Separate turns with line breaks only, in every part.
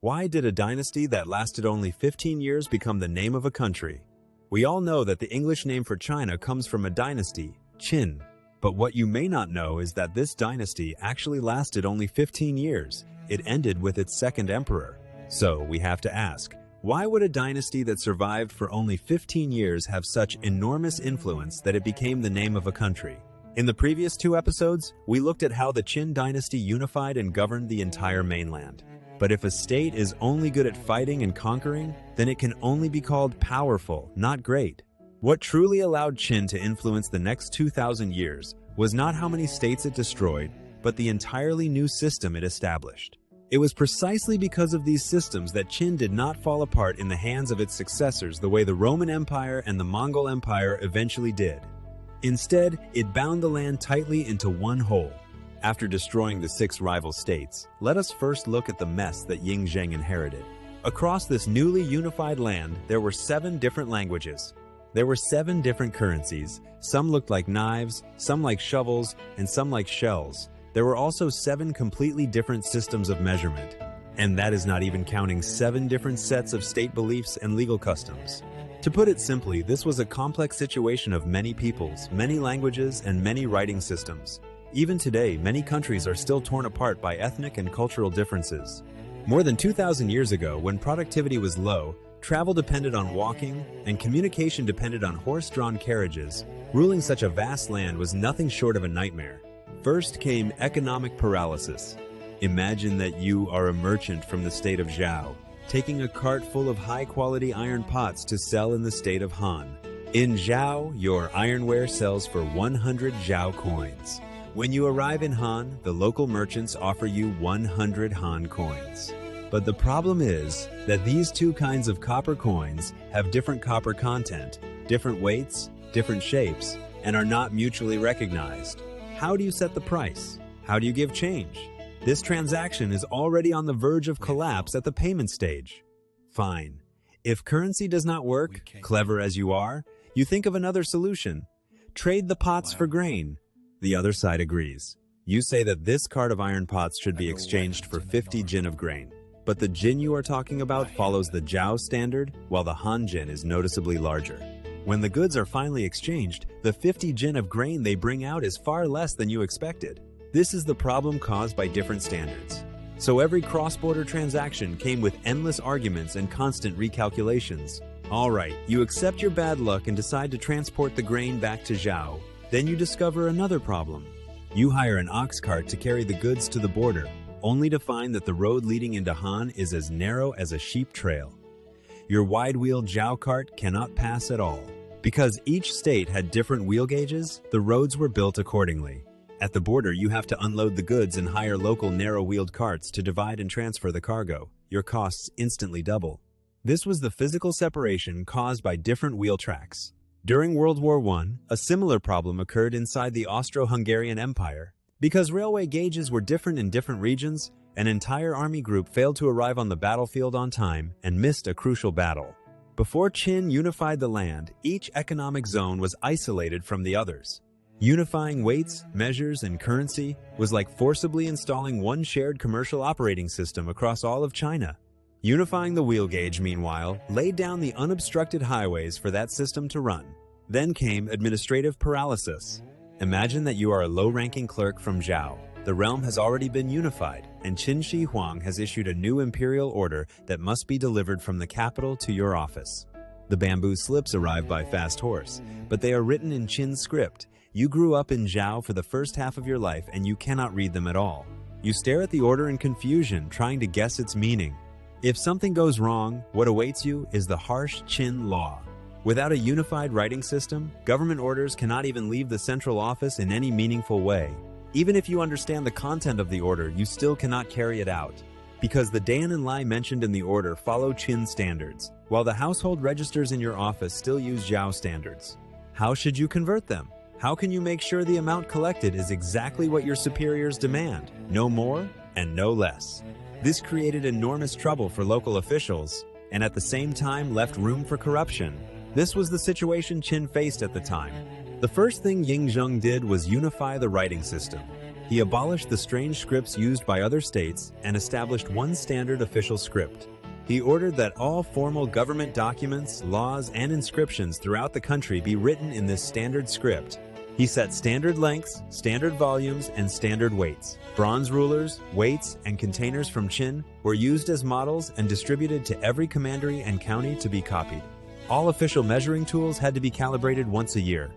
Why did a dynasty that lasted only 15 years become the name of a country? We all know that the English name for China comes from a dynasty, Qin. But what you may not know is that this dynasty actually lasted only 15 years. It ended with its second emperor. So we have to ask, why would a dynasty that survived for only 15 years have such enormous influence that it became the name of a country? In the previous two episodes, we looked at how the Qin dynasty unified and governed the entire mainland. But if a state is only good at fighting and conquering, then it can only be called powerful, not great. What truly allowed Qin to influence the next 2,000 years was not how many states it destroyed, but the entirely new system it established. It was precisely because of these systems that Qin did not fall apart in the hands of its successors the way the Roman Empire and the Mongol Empire eventually did. Instead, it bound the land tightly into one whole. After destroying the 6 rival states, let us first look at the mess that Yingzheng inherited. Across this newly unified land, there were 7 different languages. There were 7 different currencies. Some looked like knives, some like shovels, and some like shells. There were also 7 completely different systems of measurement. And that is not even counting 7 different sets of state beliefs and legal customs. To put it simply, this was a complex situation of many peoples, many languages, and many writing systems. Even today, many countries are still torn apart by ethnic and cultural differences. More than 2,000 years ago, when productivity was low, travel depended on walking, and communication depended on horse-drawn carriages, ruling such a vast land was nothing short of a nightmare. First came economic paralysis. Imagine that you are a merchant from the state of Zhao, taking a cart full of high-quality iron pots to sell in the state of Han. In Zhao, your ironware sells for 100 Zhao coins. When you arrive in Han, the local merchants offer you 100 Han coins. But the problem is that these two kinds of copper coins have different copper content, different weights, different shapes, and are not mutually recognized. How do you set the price? How do you give change? This transaction is already on the verge of collapse at the payment stage. Fine. If currency does not work, clever as you are, you think of another solution. Trade the pots for grain. The other side agrees. You say that this cart of iron pots should be exchanged for 50 jin of grain. But the jin you are talking about follows the Zhao standard, while the Han jin is noticeably larger. When the goods are finally exchanged, the 50 jin of grain they bring out is far less than you expected. This is the problem caused by different standards. So every cross-border transaction came with endless arguments and constant recalculations. All right, you accept your bad luck and decide to transport the grain back to Zhao. Then you discover another problem. You hire an ox cart to carry the goods to the border, only to find that the road leading into Han is as narrow as a sheep trail. Your wide-wheeled Zhao cart cannot pass at all. Because each state had different wheel gauges, the roads were built accordingly. At the border, you have to unload the goods and hire local narrow-wheeled carts to divide and transfer the cargo. Your costs instantly double. This was the physical separation caused by different wheel tracks. During World War I, a similar problem occurred inside the Austro-Hungarian Empire. Because railway gauges were different in different regions, an entire army group failed to arrive on the battlefield on time and missed a crucial battle. Before Qin unified the land, each economic zone was isolated from the others. Unifying weights, measures, and currency was like forcibly installing one shared commercial operating system across all of China. Unifying the wheel gauge, meanwhile, laid down the unobstructed highways for that system to run. Then came administrative paralysis. Imagine that you are a low-ranking clerk from Zhao. The realm has already been unified, and Qin Shi Huang has issued a new imperial order that must be delivered from the capital to your office. The bamboo slips arrive by fast horse, but they are written in Qin script. You grew up in Zhao for the first half of your life and you cannot read them at all. You stare at the order in confusion, trying to guess its meaning. If something goes wrong, what awaits you is the harsh Qin law. Without a unified writing system, government orders cannot even leave the central office in any meaningful way. Even if you understand the content of the order, you still cannot carry it out. Because the Dan and Lai mentioned in the order follow Qin standards, while the household registers in your office still use Zhao standards. How should you convert them? How can you make sure the amount collected is exactly what your superiors demand, no more and no less? This created enormous trouble for local officials, and at the same time left room for corruption. This was the situation Qin faced at the time. The first thing Yingzheng did was unify the writing system. He abolished the strange scripts used by other states and established one standard official script. He ordered that all formal government documents, laws, and inscriptions throughout the country be written in this standard script. He set standard lengths, standard volumes, and standard weights. Bronze rulers, weights, and containers from Qin were used as models and distributed to every commandery and county to be copied. All official measuring tools had to be calibrated once a year.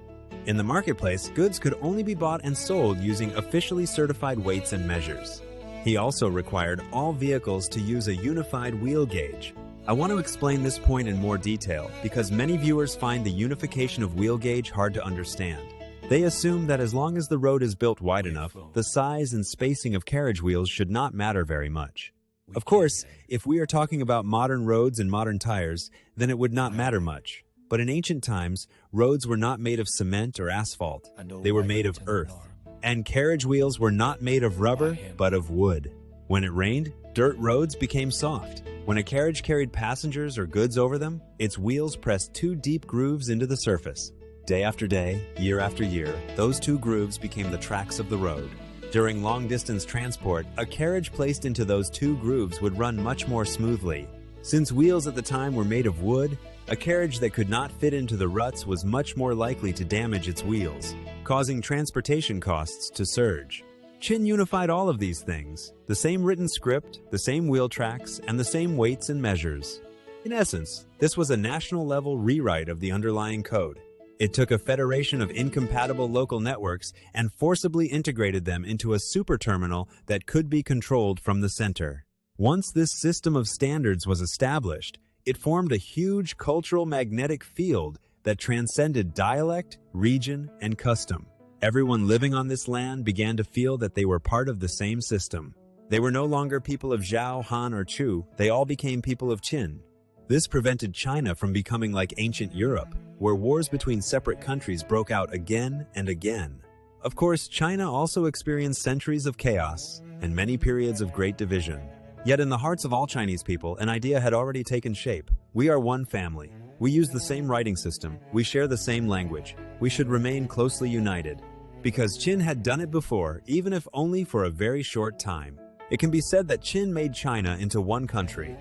In the marketplace, goods could only be bought and sold using officially certified weights and measures. He also required all vehicles to use a unified wheel gauge. I want to explain this point in more detail because many viewers find the unification of wheel gauge hard to understand. They assume that as long as the road is built wide enough, the size and spacing of carriage wheels should not matter very much. Of course, if we are talking about modern roads and modern tires, then it would not matter much. But in ancient times, roads were not made of cement or asphalt. They were made of earth. And carriage wheels were not made of rubber, but of wood. When it rained, dirt roads became soft. When a carriage carried passengers or goods over them, its wheels pressed two deep grooves into the surface. Day after day, year after year, those two grooves became the tracks of the road. During long-distance transport, a carriage placed into those two grooves would run much more smoothly. Since wheels at the time were made of wood, a carriage that could not fit into the ruts was much more likely to damage its wheels, causing transportation costs to surge. Qin unified all of these things, the same written script, the same wheel tracks, and the same weights and measures. In essence, this was a national-level rewrite of the underlying code. It took a federation of incompatible local networks and forcibly integrated them into a super terminal that could be controlled from the center. Once this system of standards was established, it formed a huge cultural magnetic field that transcended dialect, region, and custom. Everyone living on this land began to feel that they were part of the same system. They were no longer people of Zhao, Han, or Chu. They all became people of Qin. This prevented China from becoming like ancient Europe, where wars between separate countries broke out again and again. Of course, China also experienced centuries of chaos and many periods of great division. Yet in the hearts of all Chinese people, an idea had already taken shape. We are one family. We use the same writing system. We share the same language. We should remain closely united. Because Qin had done it before, even if only for a very short time. It can be said that Qin made China into one country.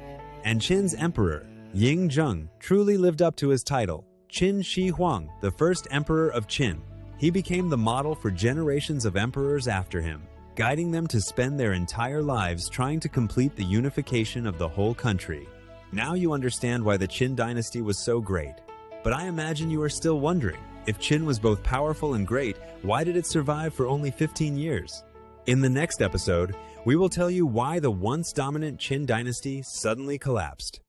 And Qin's emperor, Ying Zheng, truly lived up to his title, Qin Shi Huang, the first emperor of Qin. He became the model for generations of emperors after him, guiding them to spend their entire lives trying to complete the unification of the whole country. Now you understand why the Qin dynasty was so great. But I imagine you are still wondering, if Qin was both powerful and great, why did it survive for only 15 years? In the next episode, we will tell you why the once dominant Qin dynasty suddenly collapsed.